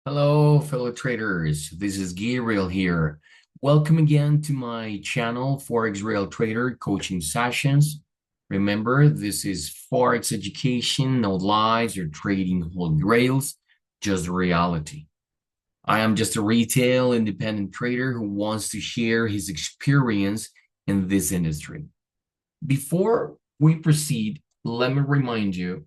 Hello, fellow traders. This is Gabriel here. Welcome again to my channel, Forex.Real.Trader coaching sessions. Remember, this is Forex education, no lies or trading holy grails, just reality. I am just a retail independent trader who wants to share his experience in this industry. Before we proceed, let me remind you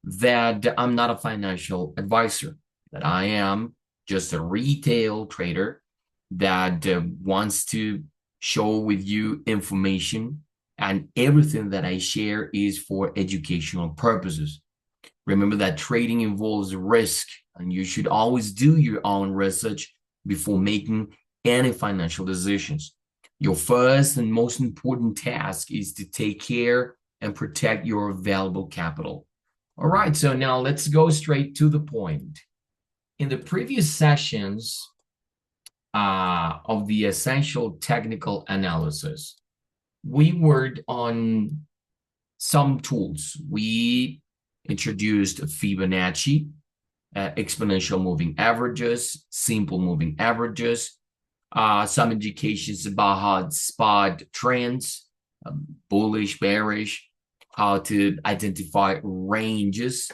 that I'm not a financial advisor, that I am just a retail trader that wants to show with you information, and everything that I share is for educational purposes. Remember that trading involves risk, and you should always do your own research before making any financial decisions. Your first and most important task is to take care and protect your valuable capital. All right, so now let's go straight to the point. In the previous sessions of the essential technical analysis, we worked on some tools. We introduced Fibonacci, exponential moving averages, simple moving averages, some indications about how spot trends, bullish, bearish, how to identify ranges.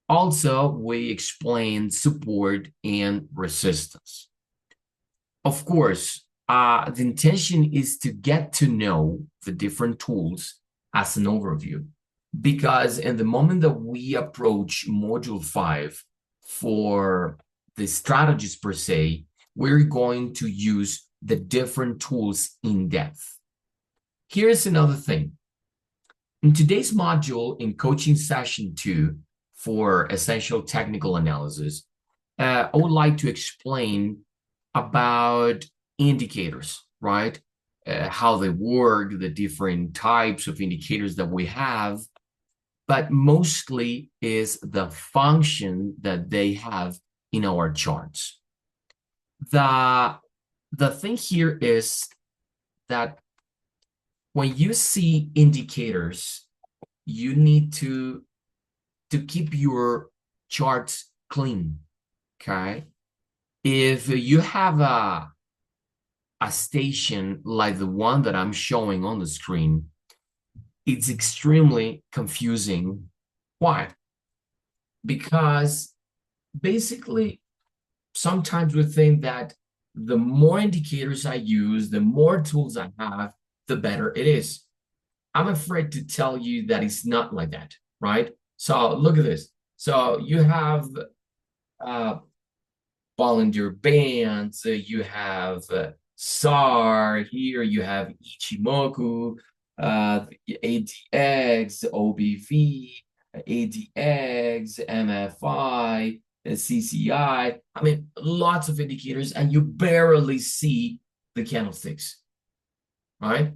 Also, we explained support and resistance. Of course, the intention is to get to know the different tools as an overview, because in the moment that we approach module 5 for the strategies per se, we're going to use the different tools in depth. Here's another thing. In today's module, in coaching session 2 for essential technical analysis, I would like to explain about indicators, right? How they work, the different types of indicators that we have, but mostly is the function that they have in our charts. The thing here is that when you see indicators, you need to keep your charts clean, okay? If you have a station like the one that I'm showing on the screen, it's extremely confusing. Why? Because basically, sometimes we think that the more indicators I use, the more tools I have, the better it is. I'm afraid to tell you that it's not like that, right? So look at this. So you have uh, Bollinger Bands, you have SAR, here you have Ichimoku, ADX, OBV, ADX, MFI, CCI. I mean, lots of indicators, and you barely see the candlesticks, right?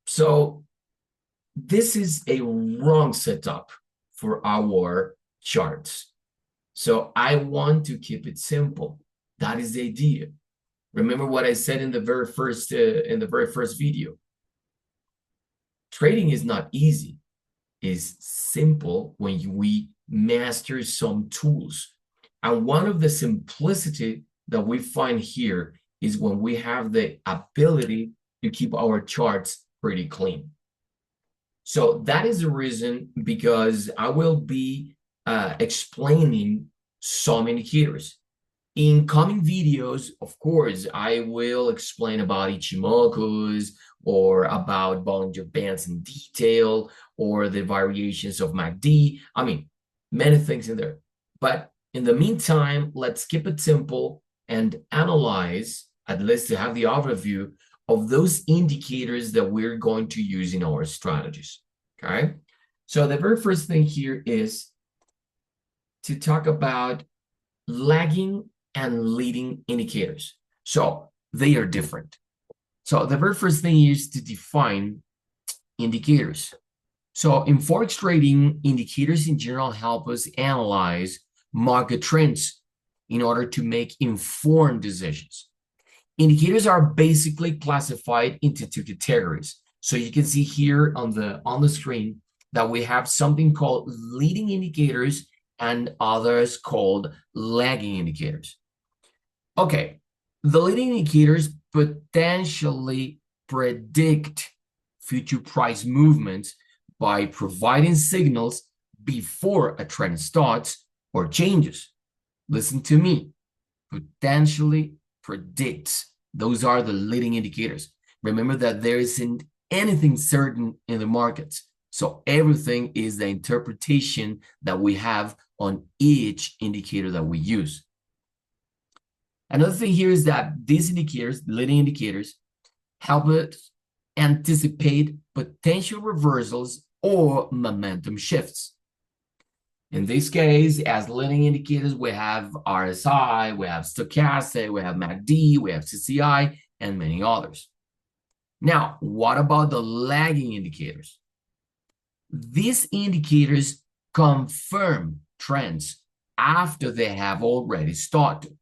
So this is a wrong setup for our charts. So I want to keep it simple. That is the idea. Remember what I said in the very first video. Trading is not easy. It's simple when we master some tools. And one of the simplicity that we find here is when we have the ability to keep our charts pretty clean. So that is the reason, because I will be explaining some indicators. In coming videos, of course, I will explain about Ichimoku's or about Bollinger Bands in detail, or the variations of MACD. I mean, many things in there. But in the meantime, let's keep it simple and analyze, at least to have the overview of those indicators that we're going to use in our strategies, okay? So the very first thing here is to talk about lagging and leading indicators. So they are different. So the very first thing is to define indicators. So in Forex trading, indicators in general help us analyze market trends in order to make informed decisions. Indicators are basically classified into two categories. So you can see here on the screen that we have something called leading indicators and others called lagging indicators. Okay, the leading indicators potentially predict future price movements by providing signals before a trend starts or changes. Listen to me, potentially predicts. Those are the leading indicators. Remember that there isn't anything certain in the markets. So everything is the interpretation that we have on each indicator that we use. Another thing here is that these indicators, leading indicators, help us anticipate potential reversals or momentum shifts. In this case, as leading indicators, we have RSI, we have stochastic, we have MACD, we have CCI, and many others. Now, what about the lagging indicators? These indicators confirm trends after they have already started.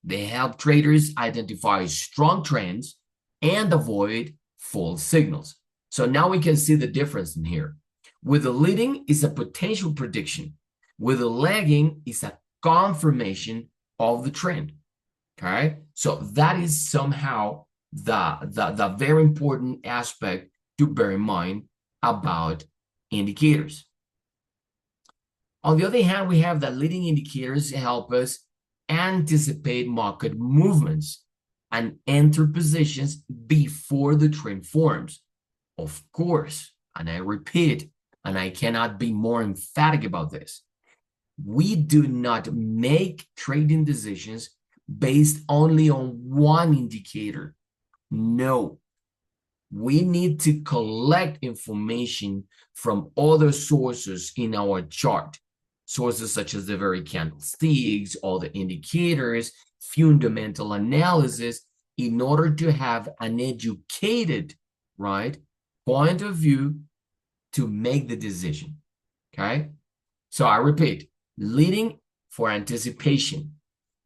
They help traders identify strong trends and avoid false signals. So now we can see the difference in here. With the leading is a potential prediction. With the lagging is a confirmation of the trend. Okay, so that is somehow the very important aspect to bear in mind about indicators. On the other hand, we have that leading indicators help us anticipate market movements and enter positions before the trend forms. Of course, and I repeat, and I cannot be more emphatic about this, we do not make trading decisions based only on one indicator. No, we need to collect information from other sources in our chart. Sources such as the very candlesticks, all the indicators, fundamental analysis, in order to have an educated, right, point of view to make the decision. Okay? So I repeat, leading for anticipation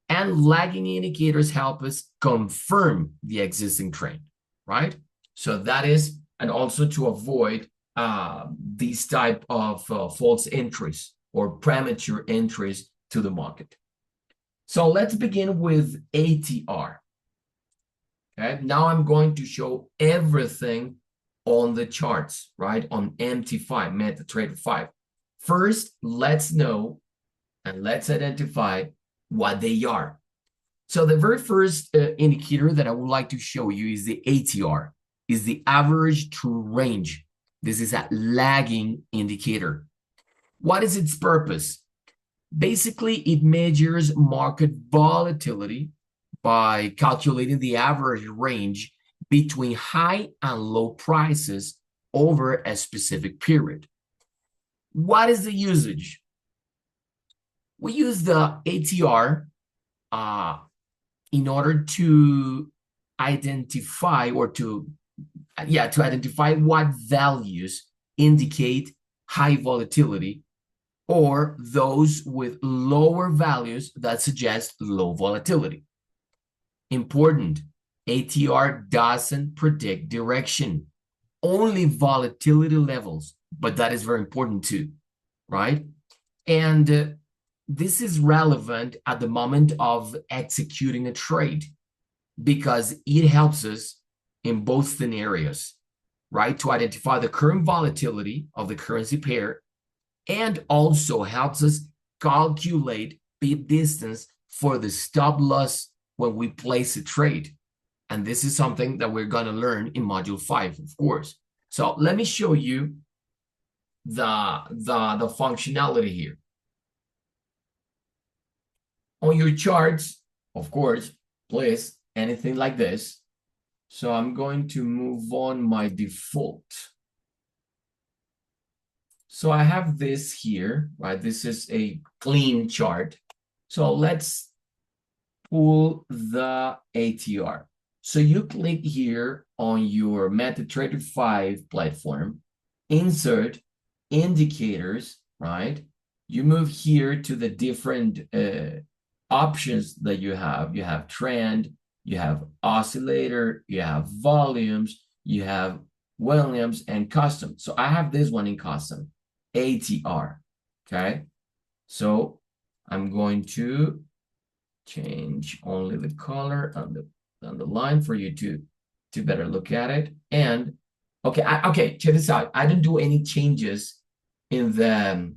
and lagging indicators help us confirm the existing trend, right? So that is, and also to avoid these type of false entries or premature entries to the market. So let's begin with ATR. Okay, now I'm going to show everything on the charts, right? On MT5, MetaTrader 5. First, let's know and let's identify what they are. So the very first indicator that I would like to show you is the ATR, is the average true range. This is a lagging indicator. What is its purpose? Basically, it measures market volatility by calculating the average range between high and low prices over a specific period. What is the usage? We use the ATR in order to identify or to identify what values indicate high volatility or those with lower values that suggest low volatility. Important, ATR doesn't predict direction, only volatility levels, but that is very important too, right? And this is relevant at the moment of executing a trade because it helps us in both scenarios, right? To identify the current volatility of the currency pair and also helps us calculate bid distance for the stop loss when we place a trade. And this is something that we're going to learn in module 5, of course. So let me show you the functionality here. On your charts, of course, please, anything like this. So I'm going to move on my default. So I have this here, right? This is a clean chart. So let's pull the ATR. So you click here on your MetaTrader 5 platform, insert indicators, right? You move here to the different options that you have. You have trend, you have oscillator, you have volumes, you have Williams and custom. So I have this one in custom, ATR, okay? So I'm going to change only the color on the line for you to better look at it. And okay, okay, check this out. I didn't do any changes in the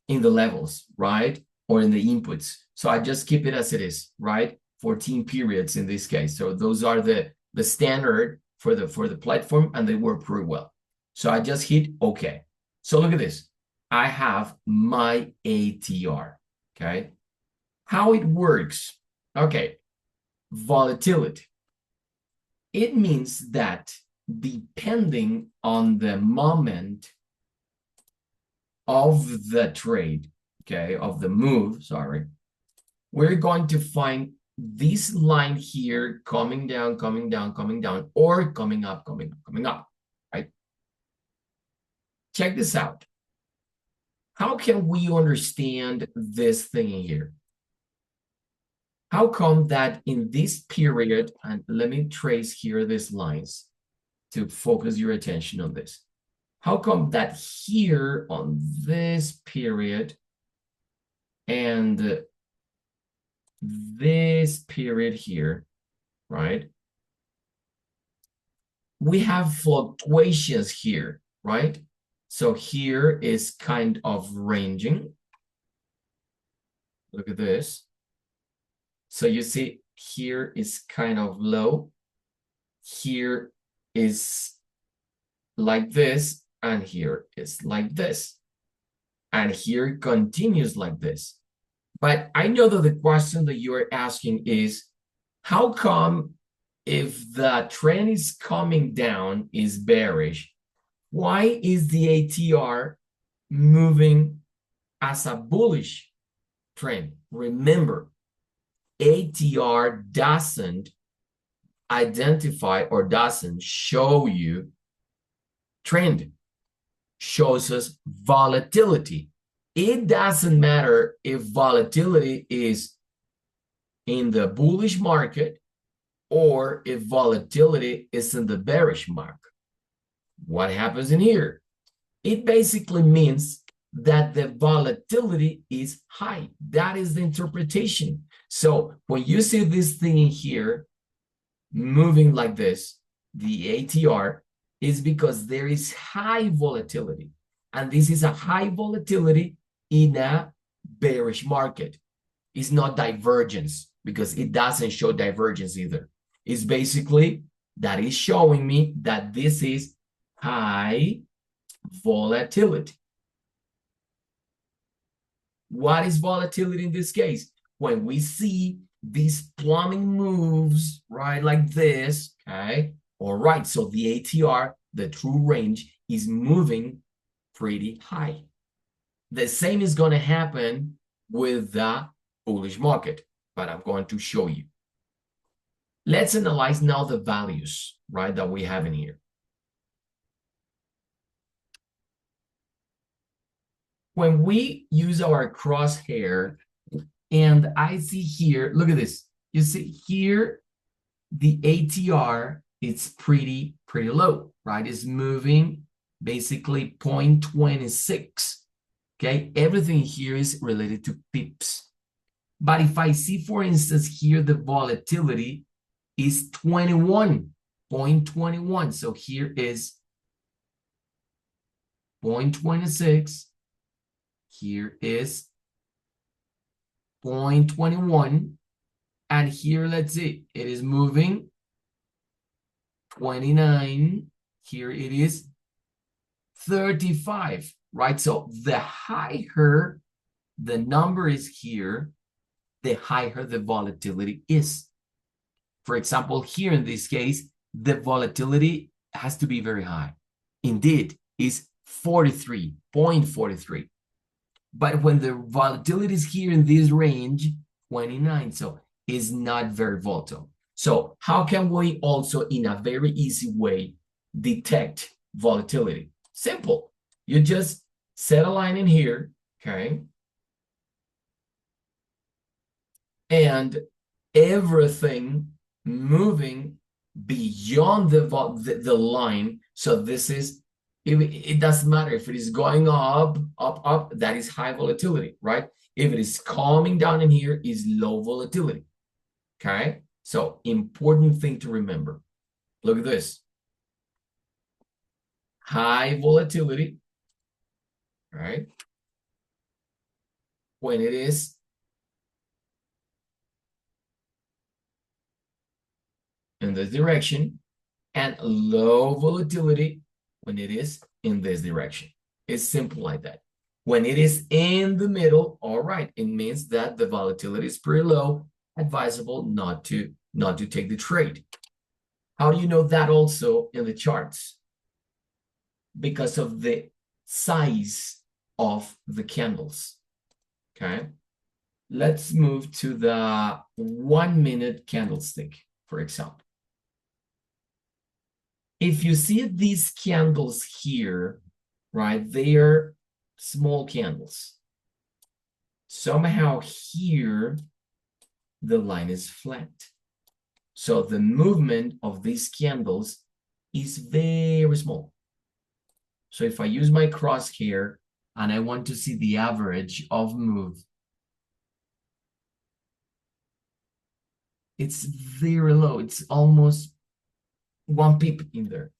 levels, right? Or in the inputs. So I just keep it as it is, right? 14 periods in this case. So those are the standard for the platform, and they work pretty well. So I just hit OK. So look at this. I have my ATR, okay? How it works, okay, volatility. It means that depending on the moment of the trade, okay, of the move, sorry, we're going to find this line here coming down, coming down, coming down, or coming up, coming up, coming up, right? Check this out. How can we understand this thing in here? How come that in this period, and let me trace here these lines to focus your attention on this. How come that here on this period and this period here, right? We have fluctuations here, right? So here is kind of ranging. Look at this. So you see here is kind of low. Here is like this, and here is like this. And here continues like this. But I know that the question that you are asking is, how come if the trend is coming down, is bearish, why is the ATR moving as a bullish trend? Remember, ATR doesn't identify or doesn't show you trend, shows us volatility. It doesn't matter if volatility is in the bullish market or if volatility is in the bearish market. What happens in here? It basically means that the volatility is high. That is the interpretation. So when you see this thing in here moving like this, the ATR, is because there is high volatility. And this is a high volatility in a bearish market. It's not divergence, because it doesn't show divergence either. It's basically that is showing me that this is high volatility. What is volatility in this case? When we see these plumbing moves, right, like this, okay? All right, so the ATR, the true range, is moving pretty high. The same is going to happen with the bullish market, but I'm going to show you. Let's analyze now the values, right, that we have in here. When we use our crosshair, and I see here, look at this. You see here, the ATR is pretty low, right? It's moving basically 0.26. Okay, everything here is related to pips. But if I see, for instance, here the volatility is 21.21. So here is 0.26. Here is 0.21. And here, let's see, it is moving 29. Here it is 35, right? So the higher the number is here, the higher the volatility is. For example, here in this case, the volatility has to be very high. Indeed, it's 43.43. But when the volatility is here in this range, 29, so it's not very volatile. So how can we also, in a very easy way, detect volatility? Simple. You just set a line in here, okay? And everything moving beyond the line. So this is, it doesn't matter if it is going up, up, up, that is high volatility, right? If it is coming down in here, is low volatility. Okay? So important thing to remember. Look at this. High volatility, right? When it is in this direction, and low volatility when it is in this direction. It's simple like that. When it is in the middle, all right, it means that the volatility is pretty low, advisable not to take the trade. How do you know that also in the charts? Because of the size of the candles. Okay. Let's move to the 1 minute candlestick, for example. If you see these candles here, right, they are small candles. Somehow here, the line is flat. So the movement of these candles is very small. So if I use my crosshair and I want to see the average of move, it's very low. It's almost 1 pip in there,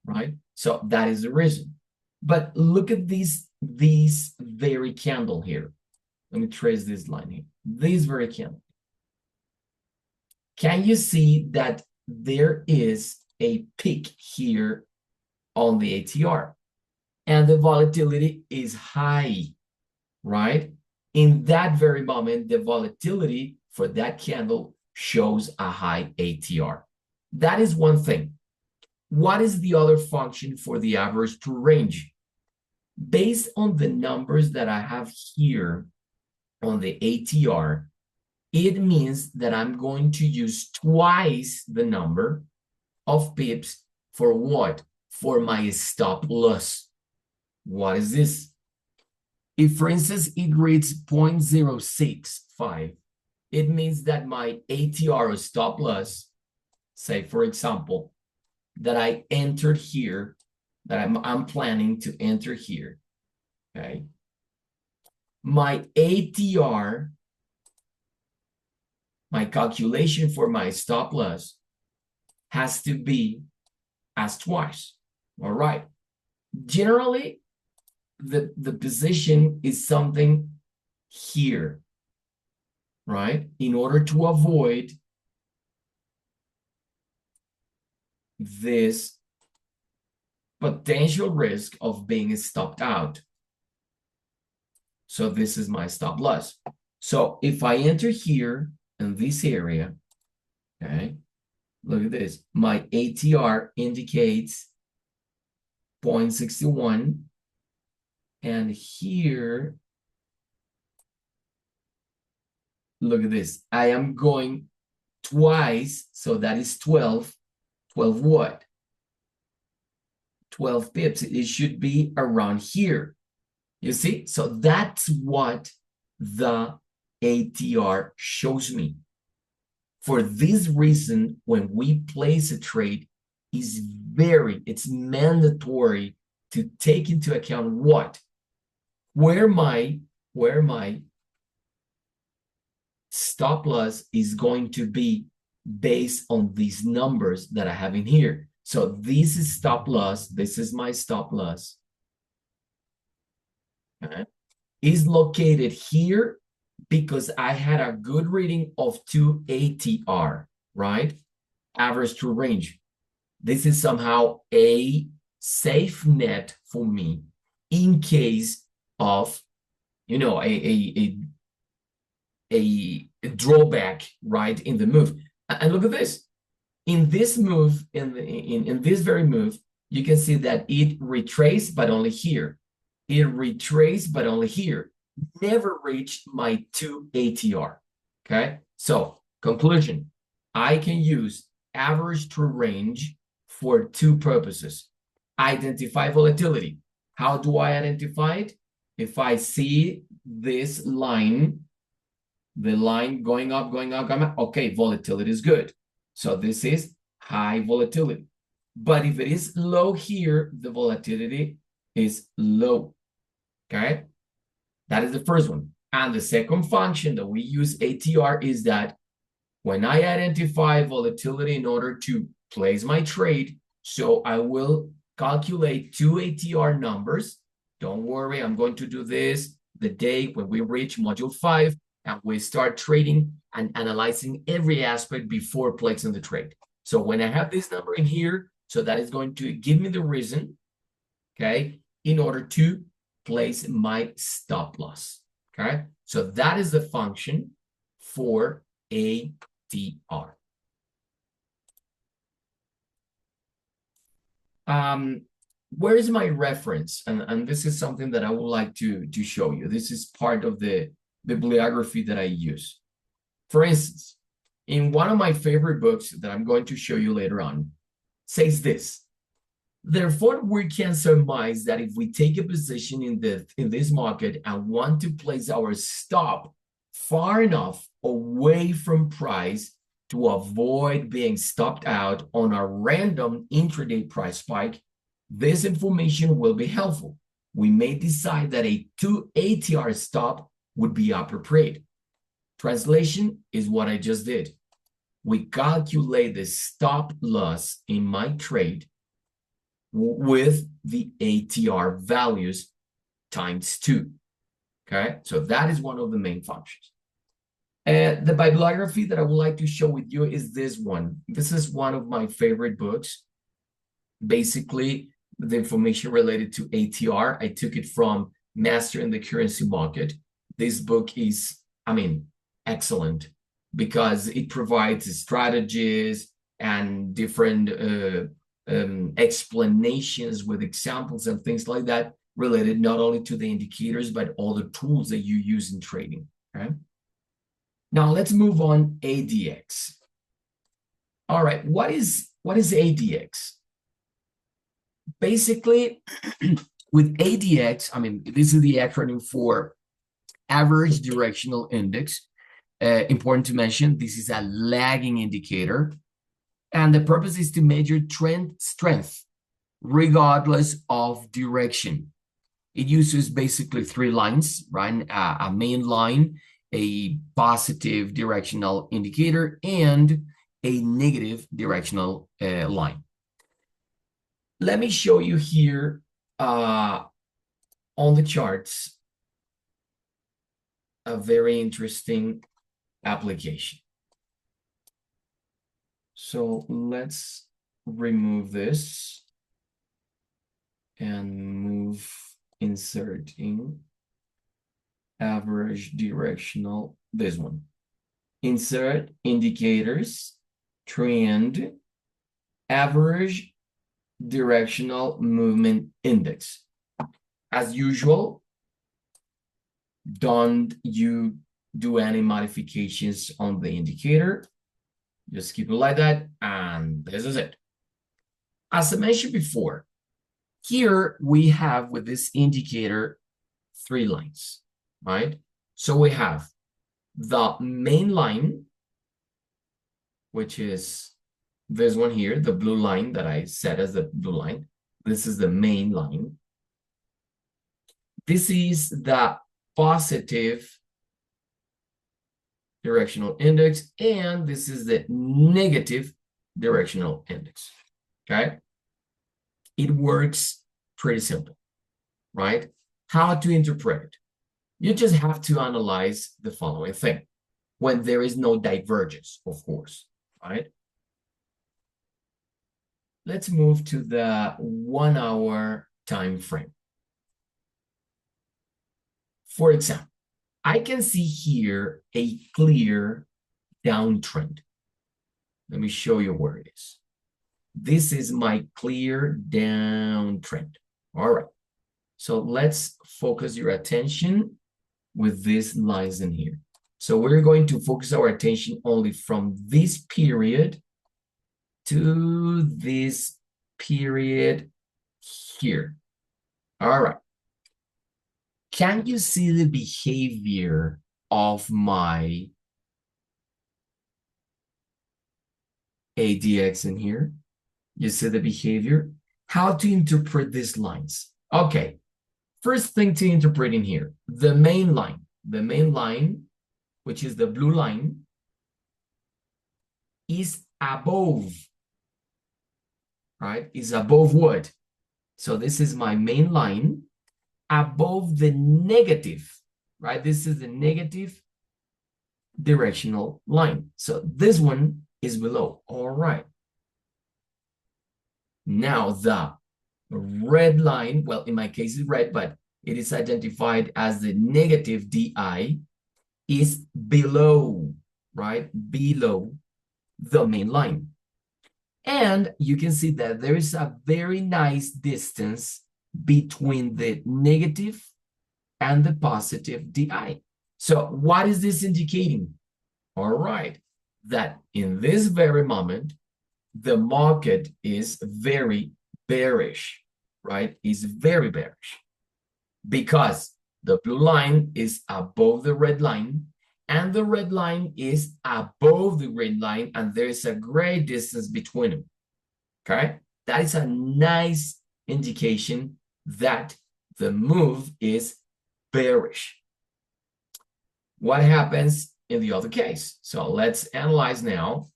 right? So that is the reason. But look at this very candle here. Let me trace this line here. This very candle. Can you see that there is a peak here on the ATR? And the volatility is high, right? In that very moment, the volatility for that candle shows a high ATR. That is one thing. What is the other function for the average true range? Based on the numbers that I have here on the ATR, it means that I'm going to use twice the number of pips for what? For my stop loss. What is this? If, for instance, it reads 0.065, it means that my ATR or stop loss, say, for example, that I entered here, that I'm planning to enter here, okay? My ATR, my calculation for my stop loss has to be as twice, all right? Generally, the position is something here, right? In order to avoid this potential risk of being stopped out. So this is my stop loss. So if I enter here in this area, okay, look at this. My ATR indicates 0.61. And here, look at this. I am going twice, so that is 12. 12 what? 12 pips. It should be around here. You see? So that's what the ATR shows me. For this reason, when we place a trade, it's mandatory to take into account what? Where my stop loss is going to be based on these numbers that I have in here. So this is stop loss. This is my stop loss. Okay. Is located here because I had a good reading of 2 ATR, right? Average true range. This is somehow a safe net for me in case of, a drawback, right, in the move. And look at this. In this move, in this very move, you can see that it retraced, but only here. It retraced, but only here. Never reached my 2 ATR. Okay? So, conclusion. I can use average true range for 2 purposes. Identify volatility. How do I identify it? If I see this line, the line going up, okay, volatility is good. So this is high volatility. But if it is low here, the volatility is low. Okay? That is the first one. And the second function that we use ATR is that when I identify volatility in order to place my trade, so I will calculate two ATR numbers. Don't worry, I'm going to do this the day when we reach module 5 and we start trading and analyzing every aspect before placing the trade. So when I have this number in here, so that is going to give me the reason, okay, in order to place my stop loss, okay? So that is the function for ATR. Where is my reference? And this is something that I would like to show you. This is part of the bibliography that I use. For instance, in one of my favorite books that I'm going to show you later on, says this: therefore, we can surmise that if we take a position in this market and want to place our stop far enough away from price to avoid being stopped out on a random intraday price spike, this information will be helpful. We may decide that a 2 ATR stop would be appropriate. Translation is what I just did. We calculate the stop loss in my trade with the ATR values times 2. Okay, so that is one of the main functions. The bibliography that I would like to show with you is this one. This is one of my favorite books. Basically, the information related to ATR, I took it from Mastering the Currency Market. This book is, excellent because it provides strategies and different explanations with examples and things like that related not only to the indicators, but all the tools that you use in trading. Okay? Now let's move on. ADX. All right, what is ADX? Basically, with ADX, this is the acronym for Average Directional Index. Important to mention, this is a lagging indicator, and the purpose is to measure trend strength regardless of direction. It uses basically 3 lines, right? A main line, a positive directional indicator, and a negative directional line. Let me show you here on the charts a very interesting application. So let's remove this and move inserting average directional, this one. Insert indicators, trend, average directional movement index. As usual, don't you do any modifications on the indicator. Just keep it like that, and this is it. As I mentioned before, here we have with this indicator 3 lines, right? So we have the main line, which is this one here, the blue line that I set as the blue line. This is the main line. This is the positive directional index, and this is the negative directional index, okay? It works pretty simple, right? How to interpret it? You just have to analyze the following thing. When there is no divergence, of course, right? Let's move to the 1 hour time frame. For example, I can see here a clear downtrend. Let me show you where it is. This is my clear downtrend. All right. So let's focus your attention with these lines in here. So we're going to focus our attention only from this period to this period here. All right. Can you see the behavior of my ADX in here? You see the behavior? How to interpret these lines? Okay. First thing to interpret in here, the main line. the main line, which is the blue line, is above, right? Is above what? So this is my main line above the negative, right? This is the negative directional line. So this one is below. All right. Now the red line, well, in my case it's red, but it is identified as the negative DI, is below, right? Below the main line. And you can see that there is a very nice distance between the negative and the positive DI. So what is this indicating? All right, that in this very moment, the market is very bearish, right? Is very bearish because the blue line is above the red line and the red line is above the green line and there's a great distance between them, okay? That is a nice indication that the move is bearish. What happens in the other case? So let's analyze now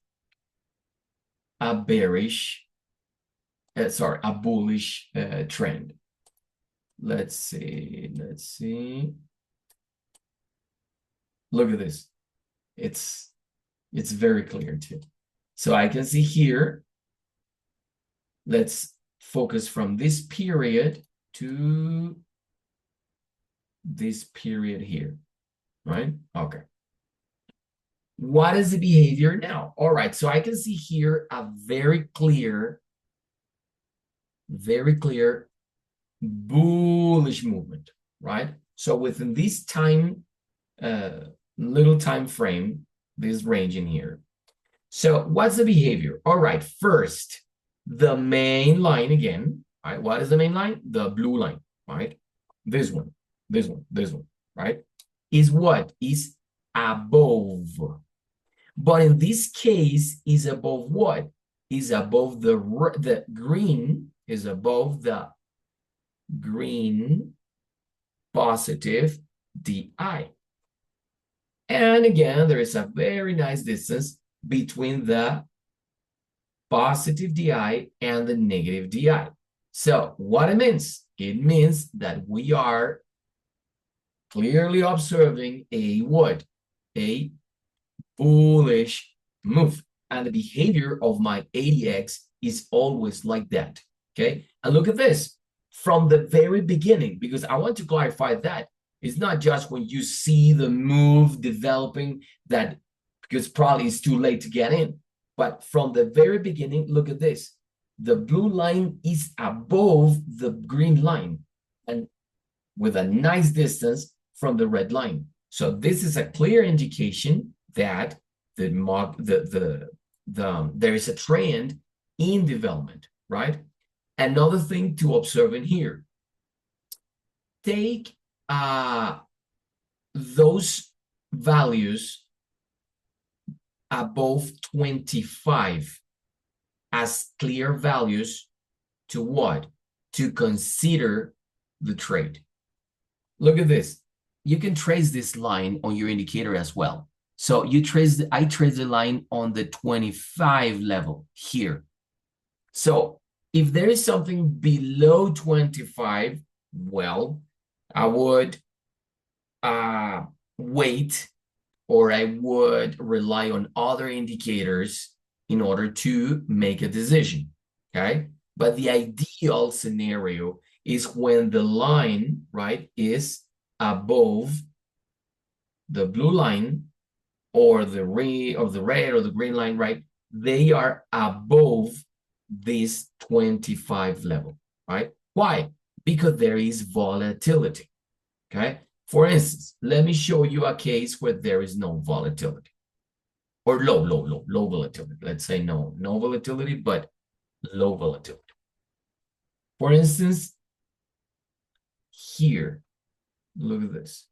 a bullish trend. Let's see. Look at this. It's very clear too. So I can see here, let's focus from this period to this period here, right? Okay. What is the behavior now? All right, so I can see here a very clear bullish movement, right? So within this little time frame, this range in here. So what's the behavior? All right, first, the main line again, right? What is the main line? The blue line, right? This one, right? Is what? Is above. But in this case, is above what? Is above the green, is above the green positive DI. And again, there is a very nice distance between the positive DI and the negative DI. So what it means? It means that we are clearly observing a what? A bullish move. And the behavior of my ADX is always like that. Okay. And look at this from the very beginning, because I want to clarify that it's not just when you see the move developing that, because probably it's too late to get in. But from the very beginning, look at this. The blue line is above the green line and with a nice distance from the red line. So this is a clear indication that there is a trend in development, right? Another thing to observe in here, take those values above 25 as clear values to what? To consider the trade. Look at this. You can trace this line on your indicator as well. So I trace the line on the 25 level here. So if there is something below 25, well, I would wait, or I would rely on other indicators in order to make a decision, okay? But the ideal scenario is when the line, right, is above the blue line or the red or the green line, right? They are above this 25 level, right? Why? Because there is volatility, okay? For instance, let me show you a case where there is no volatility or low volatility. Let's say no volatility, but low volatility. For instance, here, look at this.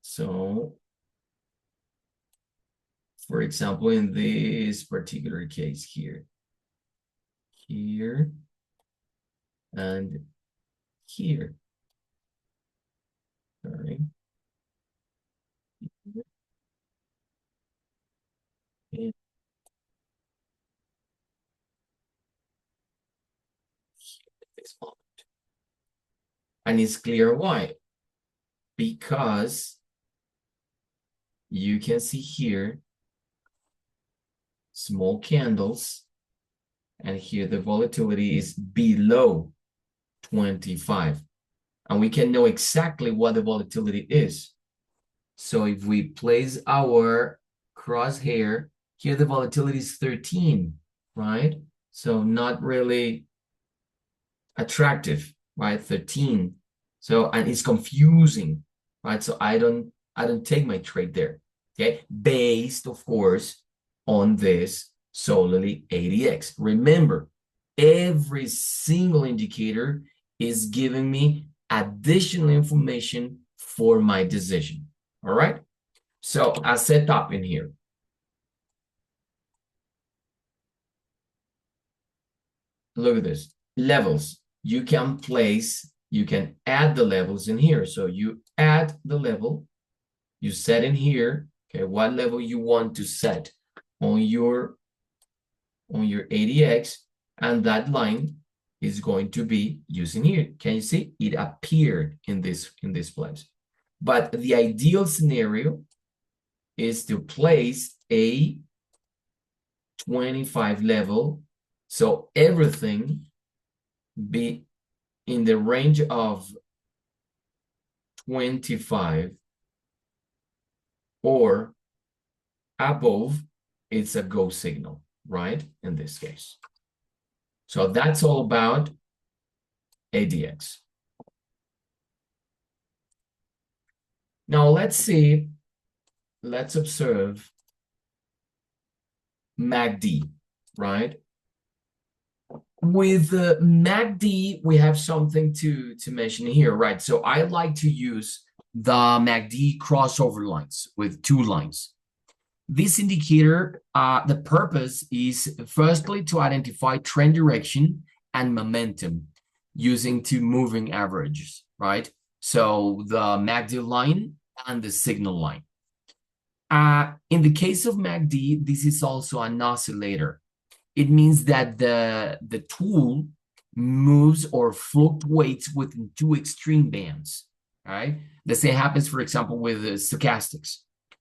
So, for example, in this particular case here, and here. All right. And it's clear why. Because you can see here small candles, and here the volatility is below 25. And we can know exactly what the volatility is. So if we place our crosshair, here the volatility is 13, right? So not really attractive, right? 13. So, and it's confusing, right? So I don't take my trade there, okay? Based, of course, on this solely ADX. Remember, every single indicator is giving me additional information for my decision, all right? So I set up in here. Look at this, levels. You can add the levels in here. So you add the level, you set in here, okay, what level you want to set on your ADX, and that line is going to be using here. Can you see? It appeared in this place. But the ideal scenario is to place a 25 level, so everything be in the range of 25 or above. It's a go signal, right? In this case. So that's all about ADX. Now let's observe MACD, right? With MACD, we have something to mention here, right? So I like to use the MACD crossover lines with two lines. This indicator, the purpose is firstly to identify trend direction and momentum using two moving averages, right? So the MACD line and the signal line. In the case of MACD, this is also an oscillator. It means that the tool moves or fluctuates within two extreme bands, right? The same happens, for example, with stochastics.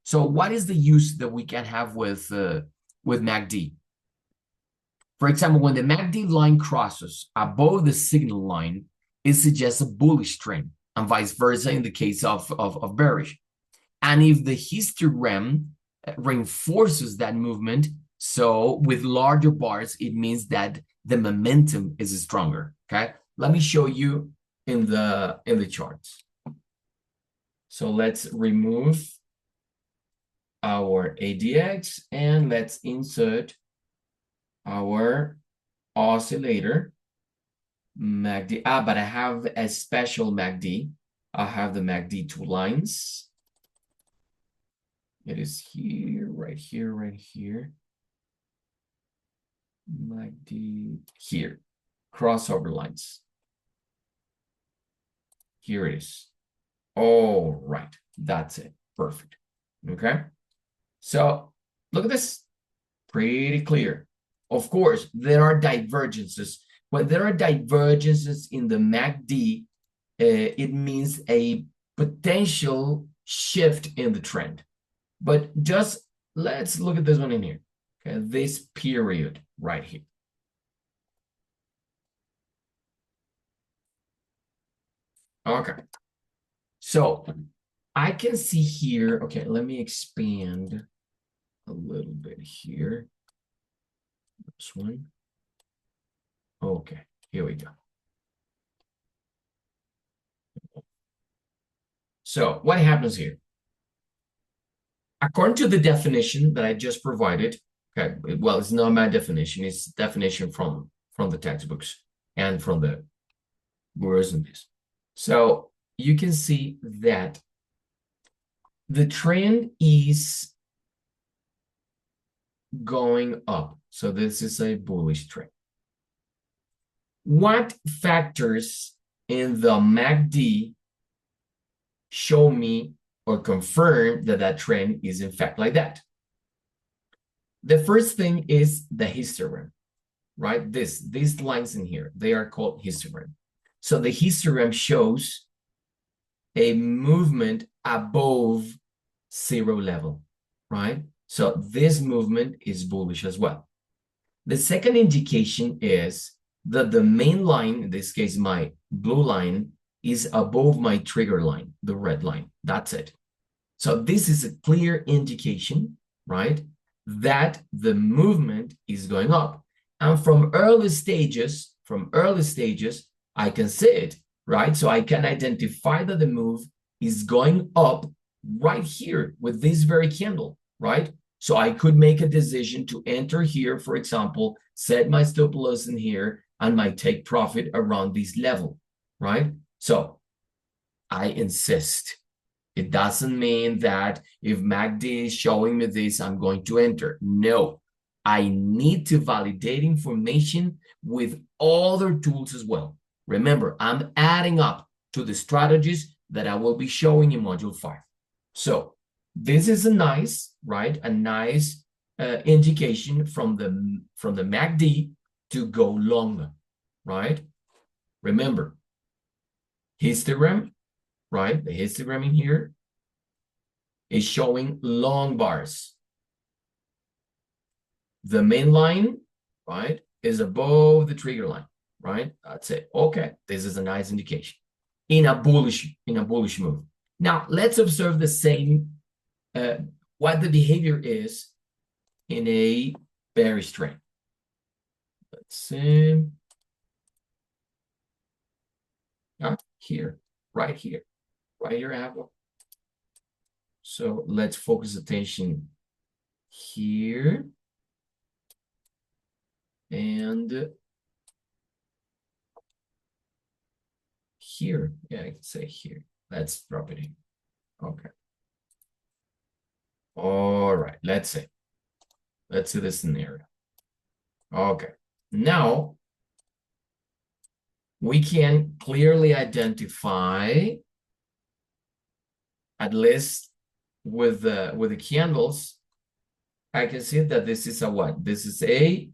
So what is the use that we can have with MACD? For example, when the MACD line crosses above the signal line, it suggests a bullish trend, and vice versa in the case of bearish. And if the histogram reinforces that movement, so with larger bars, it means that the momentum is stronger, okay? Let me show you in the charts. So let's remove our ADX and let's insert our oscillator MACD. But I have a special MACD. I have the MACD two lines. It is here, right here, right here. MACD here. Crossover lines. Here it is. All right. That's it. Perfect. Okay. So look at this. Pretty clear. Of course, there are divergences. When there are divergences in the MACD, it means a potential shift in the trend. But just let's look at this one in here. Okay, this period right here. Okay. So I can see here, okay, let me expand a little bit here. This one. Okay, here we go. So what happens here? According to the definition that I just provided, okay, well, it's not my definition, it's definition from the textbooks and from the gurus and this. So you can see that the trend is going up. So this is a bullish trend. What factors in the MACD show me or confirm that that trend is in fact like that? The first thing is the histogram, right? These lines in here, they are called histogram. So the histogram shows a movement above zero level, right? So this movement is bullish as well. The second indication is that the main line, in this case, my blue line, is above my trigger line, the red line. That's it. So this is a clear indication, right, that the movement is going up. And from early stages, I can see it, right? So I can identify that the move is going up right here with this very candle, right? So I could make a decision to enter here, for example, set my stop loss in here and my take profit around this level, right? So I insist. It doesn't mean that if MACD is showing me this, I'm going to enter. No, I need to validate information with other tools as well. Remember, I'm adding up to the strategies that I will be showing in Module 5. So this is a nice, right? A nice indication from the MACD to go long, right? Remember, histogram, right? The histogram in here is showing long bars. The main line, right, is above the trigger line, right? That's it. Okay, this is a nice indication in a bullish move. Now let's observe the same what the behavior is in a bearish trend. Let's see. Here, right here, I have one. So let's focus attention here and here. Yeah, I can say here. Let's drop it in. Okay. All right, let's see. Let's see the scenario. Okay. Now we can clearly identify, at least with the candles, I can see that this is a what? This is a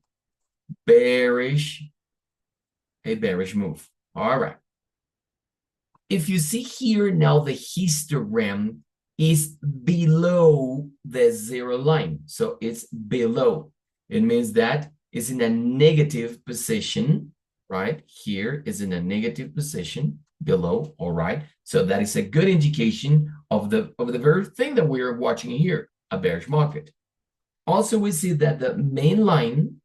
bearish move. All right. If you see here now, the histogram is below the zero line. So it's below. It means that it's in a negative position, right? Here is in a negative position below. All right. So that is a good indication of the very thing that we are watching here, a bearish market. Also, we see that the main line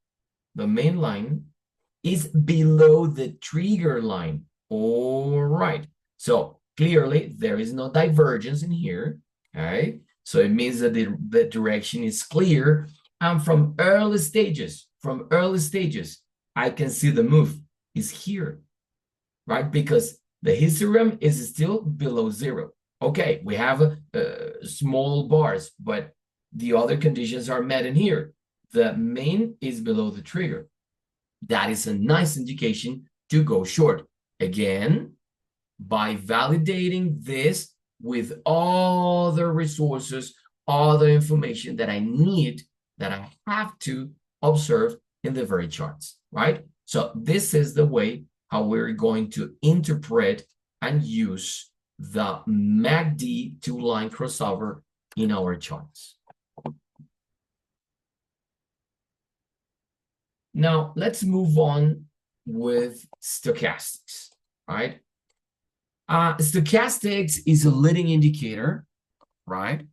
is below the trigger line. All right. So clearly there is no divergence in here. Okay. So it means that the direction is clear. And from early stages, I can see the move is here, right? Because the histogram is still below zero. Okay, we have small bars, but the other conditions are met in here. The main is below the trigger. That is a nice indication to go short. Again, by validating this with all the resources, all the information that I need, that I have to observe in the very charts, right? So this is the way how we're going to interpret and use the MACD two-line crossover in our charts. Now, let's move on with stochastics, right? Stochastics is a leading indicator, right?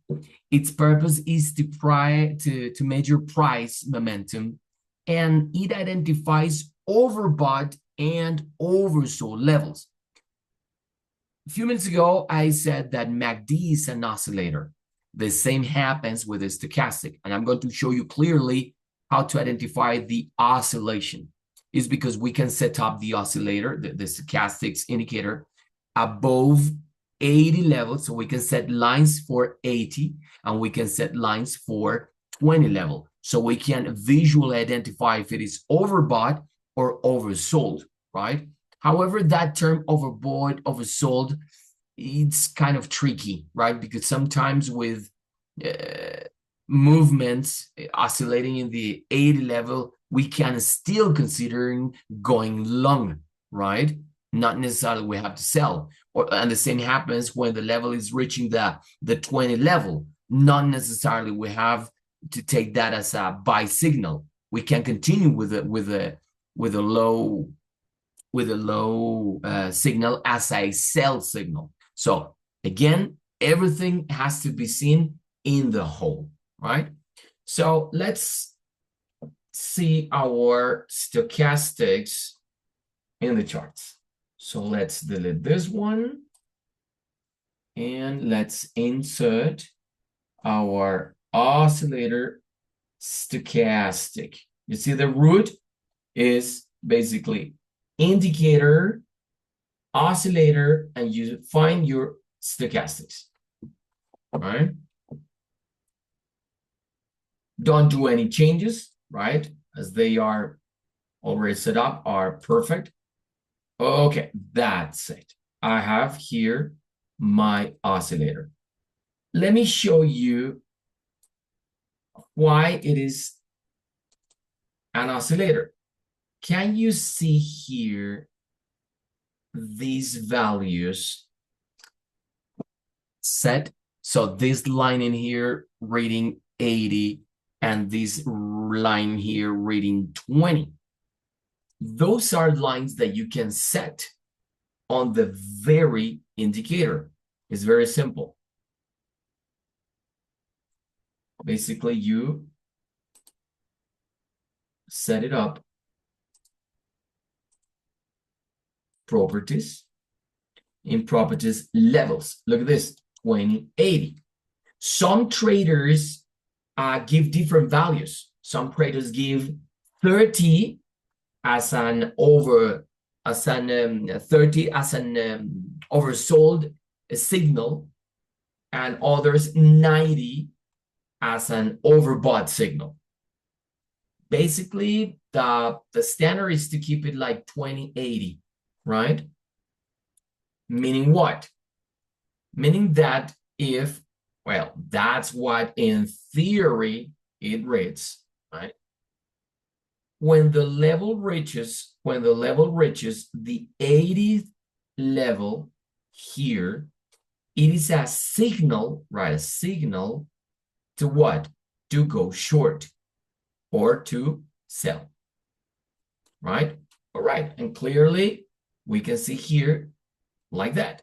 Its purpose is to measure price momentum, and it identifies overbought and oversold levels. A few minutes ago, I said that MACD is an oscillator. The same happens with the stochastic, and I'm going to show you clearly how to identify the oscillation. Is because we can set up the oscillator, the stochastics indicator, above 80 levels. So we can set lines for 80 and we can set lines for 20 level. So we can visually identify if it is overbought or oversold, right? However, that term overbought, oversold, it's kind of tricky, right? Because sometimes with movements oscillating in the 80 level, we can still consider going long, right? Not necessarily we have to sell. And the same happens when the level is reaching the 20 level. Not necessarily we have to take that as a buy signal. We can continue with a low signal as a sell signal. So again, everything has to be seen in the whole, right? So let's see our stochastics in the charts. So let's delete this one and let's insert our oscillator stochastic. You see the root is basically indicator, oscillator, and you find your stochastics, right? Don't do any changes, right? As they are already set up, are perfect. Okay, that's it. I have here my oscillator. Let me show you why it is an oscillator. Can you see here these values set? So this line in here reading 80 and this line here reading 20. Those are lines that you can set on the very indicator. It's very simple. Basically, you set it up, properties, in properties levels. Look at this, 2080. Some traders give different values. Some traders give 30 as an oversold signal, and others 90 as an overbought signal. Basically, the standard is to keep it like 2080, right? Meaning what? Meaning that if, well, that's what in theory it reads, right? When the level reaches the 80th level here, it is a signal, right? A signal to what? To go short or to sell, right? All right, and clearly we can see here like that.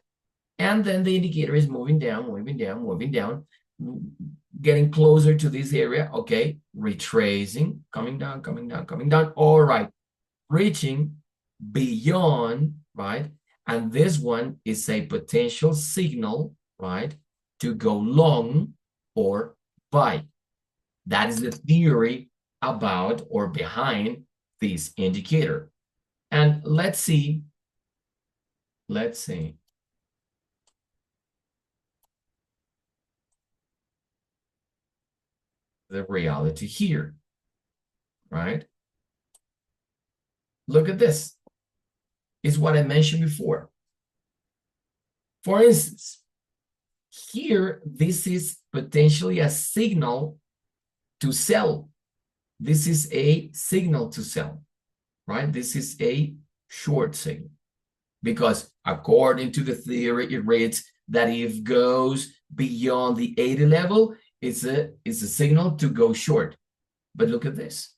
And then the indicator is moving down, getting closer to this area. Okay, retracing, coming down. All right, reaching beyond, right? And this one is a potential signal, right, to go long or buy. That is the theory about or behind this indicator. And let's see the reality here, right? Look at this. It's what I mentioned before. For instance, here, this is potentially a signal to sell. This is a signal to sell, right? This is a short signal. Because according to the theory, it reads that if it goes beyond the 80 level, it's a signal to go short. But look at this.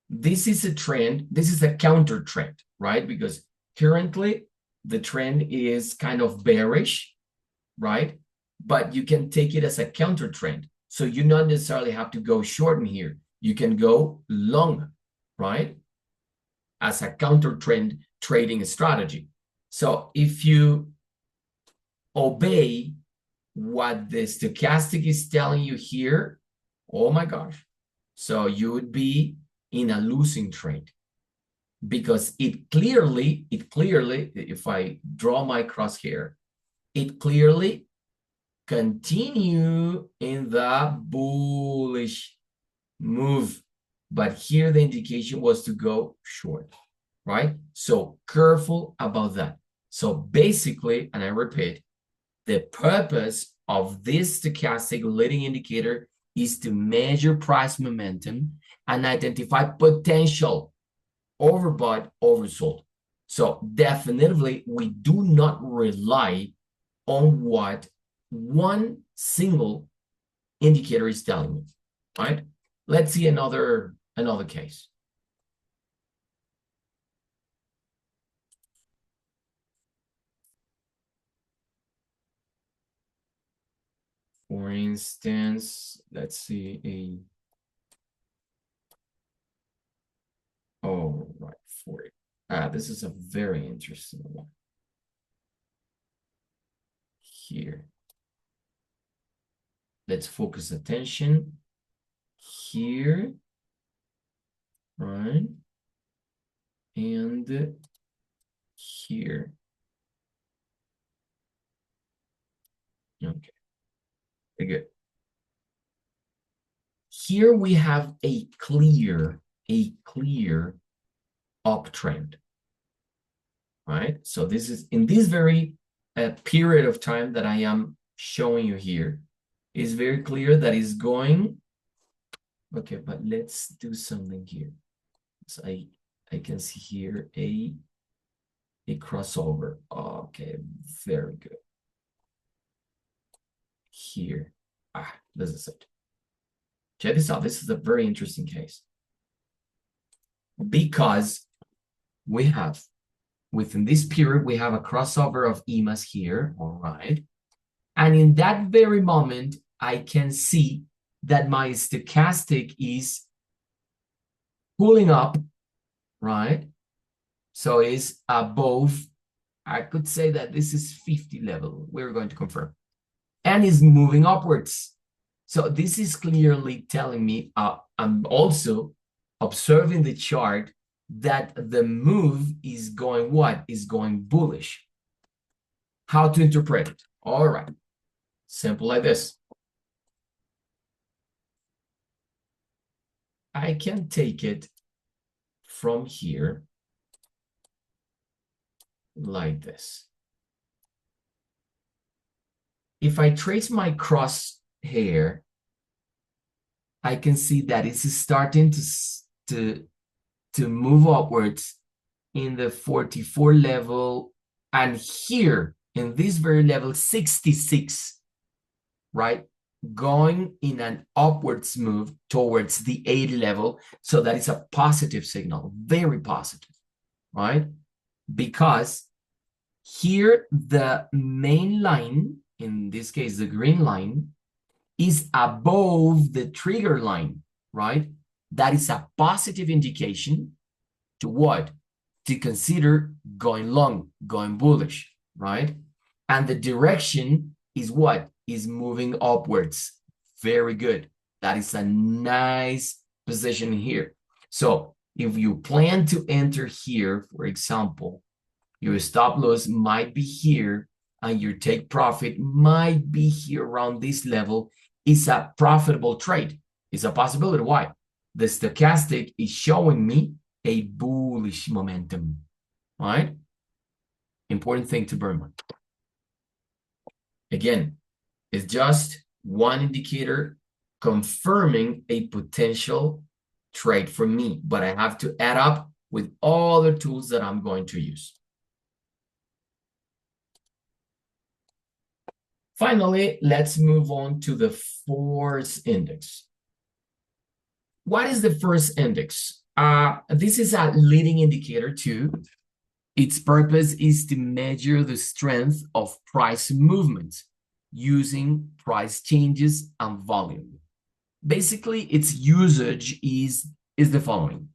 This is a trend. This is a counter trend, right? Because currently the trend is kind of bearish, right? But you can take it as a counter trend. So you not necessarily have to go short in here. You can go long, right? As a counter trend trading strategy. So if you obey what the stochastic is telling you here, oh my gosh. So you would be in a losing trade because it clearly, if I draw my crosshair, it clearly continue in the bullish move. But here the indication was to go short, right? So careful about that. So basically, and I repeat, the purpose of this stochastic leading indicator is to measure price momentum and identify potential overbought, oversold. So definitely, we do not rely on what one single indicator is telling me, right? Let's see another case. For instance, let's see oh, right, for it. This is a very interesting one here. Let's focus attention here, right? And here. Okay, very good. Here we have a clear uptrend, right? So this is in this very period of time that I am showing you here, is very clear that is going. Okay, but let's do something here. So I can see here a crossover. Okay, very good. Here, this is it. Check this out. This is a very interesting case because we have within this period we have a crossover of EMAs here, all right, and in that very moment I can see that my stochastic is pulling up, right? So it's above, I could say that this is 50 level. We're going to confirm. And is moving upwards. So this is clearly telling me, I'm also observing the chart that the move is going what? Is going bullish. How to interpret it? All right. Simple like this. I can take it from here like this. If I trace my crosshair, I can see that it's starting to move upwards in the 44 level, and here in this very level 66, right? Going in an upwards move towards the 80 level. So that is a positive signal, very positive, right? Because here the main line, in this case the green line, is above the trigger line, right? That is a positive indication to what? To consider going long, going bullish, right? And the direction is what? Is moving upwards. Very good. That is a nice position here. So if you plan to enter here, for example, your stop loss might be here and your take profit might be here around this level. It's a profitable trade. It's a possibility. Why? The stochastic is showing me a bullish momentum, right? Important thing to bear in mind. Again, it's just one indicator confirming a potential trade for me, but I have to add up with all the tools that I'm going to use. Finally, let's move on to the force index. What is the first index? This is a leading indicator too. Its purpose is to measure the strength of price movements using price changes and volume. Basically, its usage is the following.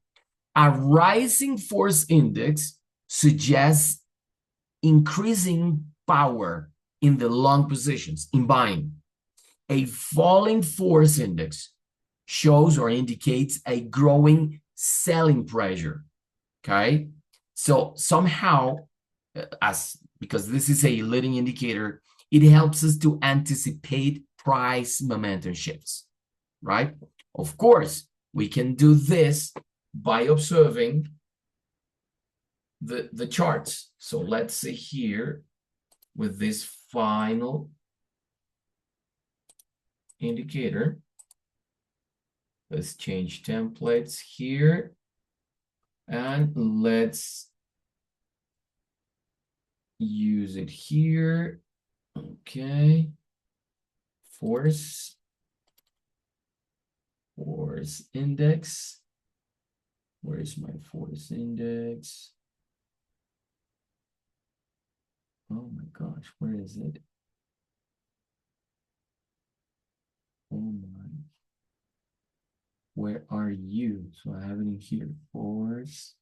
A rising force index suggests increasing power in the long positions, in buying. A falling force index shows or indicates a growing selling pressure, okay? So somehow, because this is a leading indicator, it helps us to anticipate price momentum shifts, right? Of course, we can do this by observing the charts. So let's see here with this final indicator. Let's change templates here. And let's use it here. Okay. Force index. Where is my force index? Oh my gosh, where is it? Oh my. Where are you? So I have it in here. Force.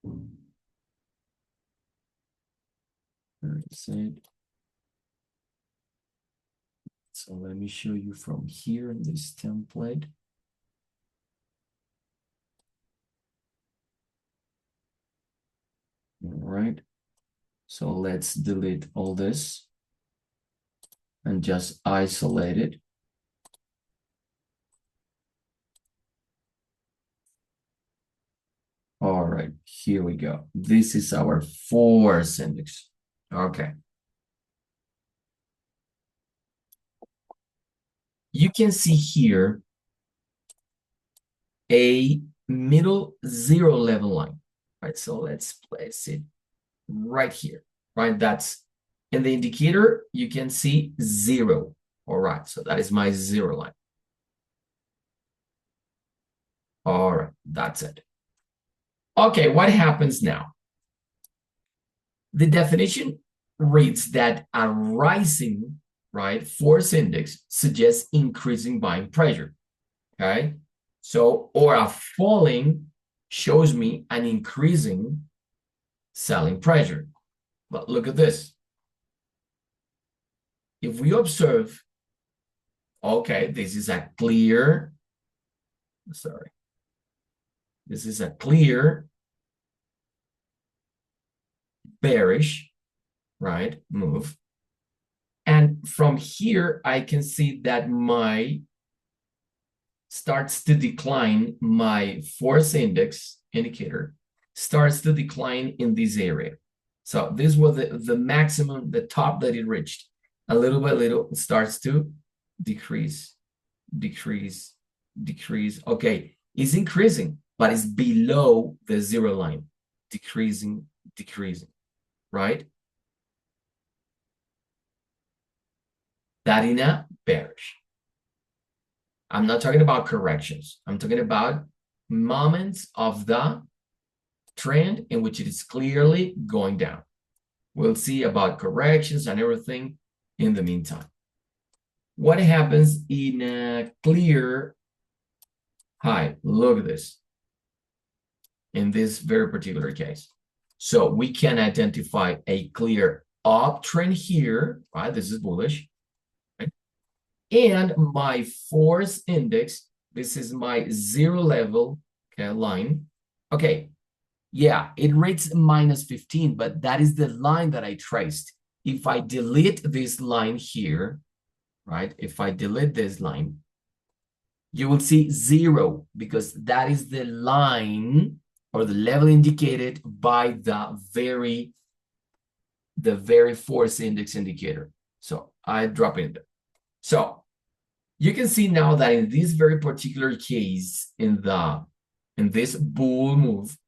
Where is it? So let me show you from here in this template. All right. So let's delete all this and just isolate it. All right, here we go. This is our force index. Okay. You can see here a middle zero level line. Right, so let's place it right here. Right, that's in the indicator, you can see 0. All right, so that is my 0 line. All right, that's it. Okay, what happens now? The definition reads that a rising, right, force index suggests increasing buying pressure. Okay, so or a falling shows me an increasing selling pressure. But look at this. If we observe, okay, this is a clear, sorry, this is a clear bearish, right, move. And from here, I can see that my starts to decline, my force index indicator starts to decline in this area. So this was the maximum, the top that it reached. A little by little, it starts to decrease, decrease, decrease. Okay, it's increasing, but it's below the 0 line, decreasing, decreasing, right? That in a bearish. I'm not talking about corrections. I'm talking about moments of the trend in which it is clearly going down. We'll see about corrections and everything in the meantime. What happens in a clear high? Look at this. In this very particular case. So we can identify a clear uptrend here, right? This is bullish. Right? And my force index, this is my 0 level, okay, line. Okay, yeah, it reads -15, but that is the line that I traced. If I delete this line here, right? If I delete this line, you will see 0 because that is the line or the level indicated by the very force index indicator. So I drop in there. So you can see now that in this very particular case, in this bull move,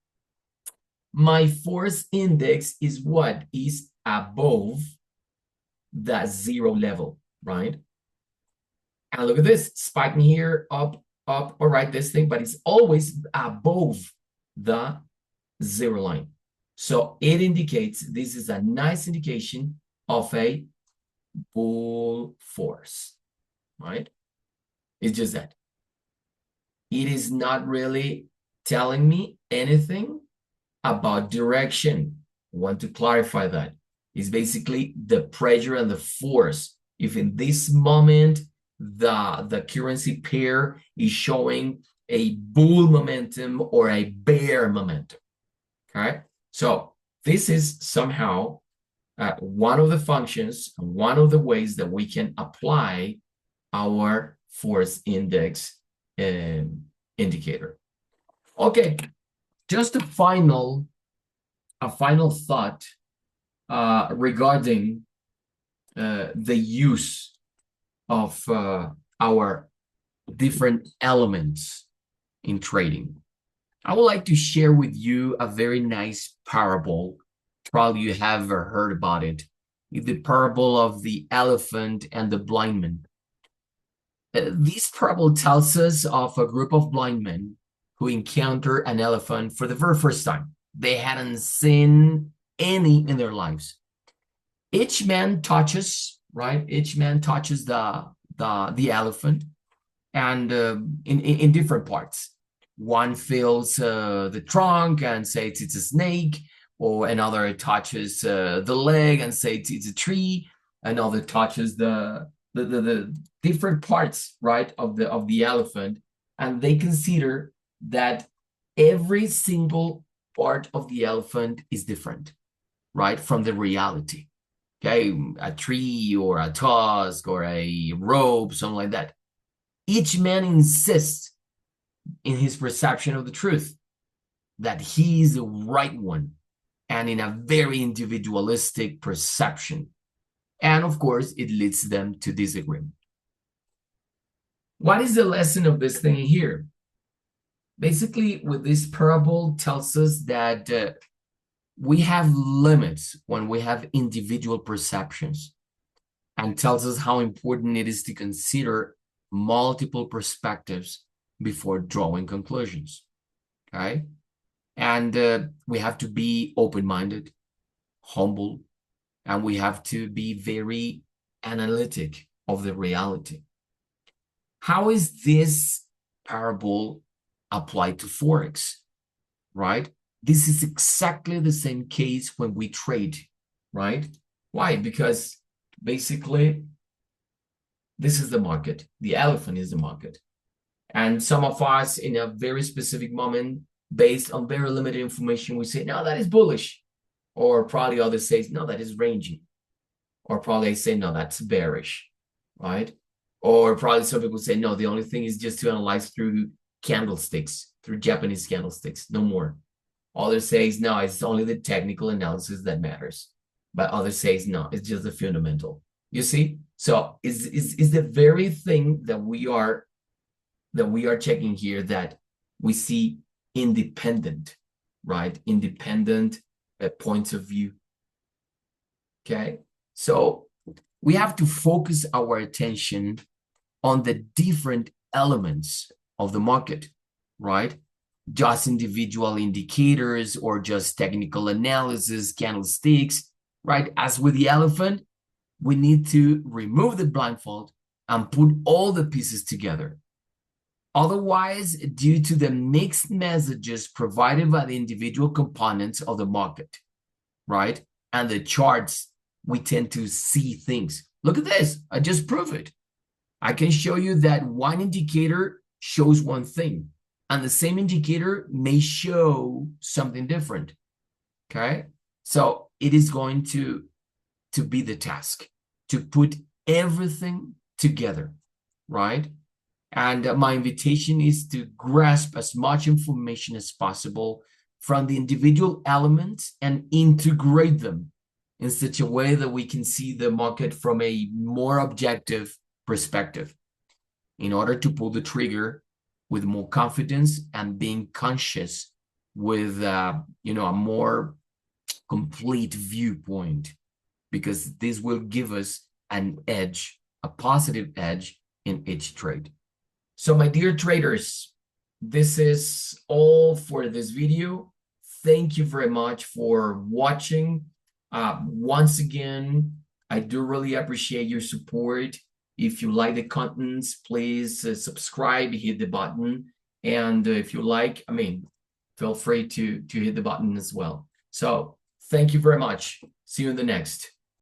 my force index is what? Is above the 0 level, right? And look at this, spiking here, up, all right, this thing, but it's always above the 0 line. So it indicates, this is a nice indication of a bull force, right? It's just that. It is not really telling me anything about direction. I want to clarify that. It's basically the pressure and the force. If in this moment, the currency pair is showing a bull momentum or a bear momentum, okay? So this is somehow one of the functions, one of the ways that we can apply our force index indicator. Okay, just a final thought regarding the use of our different elements in trading. I would like to share with you a very nice parable Probably you have heard about it. The parable of the elephant and the blind man. This parable tells us of a group of blind men who encounter an elephant for the very first time. They hadn't seen any in their lives. Each man touches, right? Each man touches the elephant, and in different parts. One feels the trunk and says it's a snake, or another touches the leg and says it's a tree. Another touches the different parts, right, of the elephant, and they consider that every single part of the elephant is different, right, from the reality. Okay, a tree or a tusk or a rope, something like that. Each man insists in his perception of the truth that he is the right one, and in a very individualistic perception. And of course, it leads them to disagreement. What is the lesson of this thing here? Basically, with this parable tells us that we have limits when we have individual perceptions, and tells us how important it is to consider multiple perspectives before drawing conclusions. Okay? And we have to be open-minded, humble, and we have to be very analytic of the reality. How is this parable applied to Forex, right? This is exactly the same case when we trade, right? Why? Because basically, this is the market. The elephant is the market. And some of us, in a very specific moment, based on very limited information, we say, no, that is bullish. Or probably others say, no, that is ranging. Or probably say, no, that's bearish, right? Or probably some people say, no, the only thing is just to analyze through candlesticks, through Japanese candlesticks, no more. Others say, no, it's only the technical analysis that matters. But others say, no, it's just the fundamental. You see? So is the very thing that we are checking here, that we see independent, right? Independent points of view. Okay, so we have to focus our attention on the different elements of the market, right? Just individual indicators or just technical analysis, candlesticks, right? As with the elephant, we need to remove the blindfold and put all the pieces together. Otherwise, due to the mixed messages provided by the individual components of the market, right, and the charts, we tend to see things. Look at this. I just proved it. I can show you that one indicator shows one thing, and the same indicator may show something different. Okay? So it is going to be the task to put everything together, right? And my invitation is to grasp as much information as possible from the individual elements and integrate them in such a way that we can see the market from a more objective perspective in order to pull the trigger with more confidence and being conscious with a more complete viewpoint, because this will give us an edge, a positive edge in each trade. So my dear traders, this is all for this video. Thank you very much for watching. Once again, I do really appreciate your support. If you like the contents, please subscribe, hit the button. And if you like, feel free to hit the button as well. So thank you very much. See you in the next.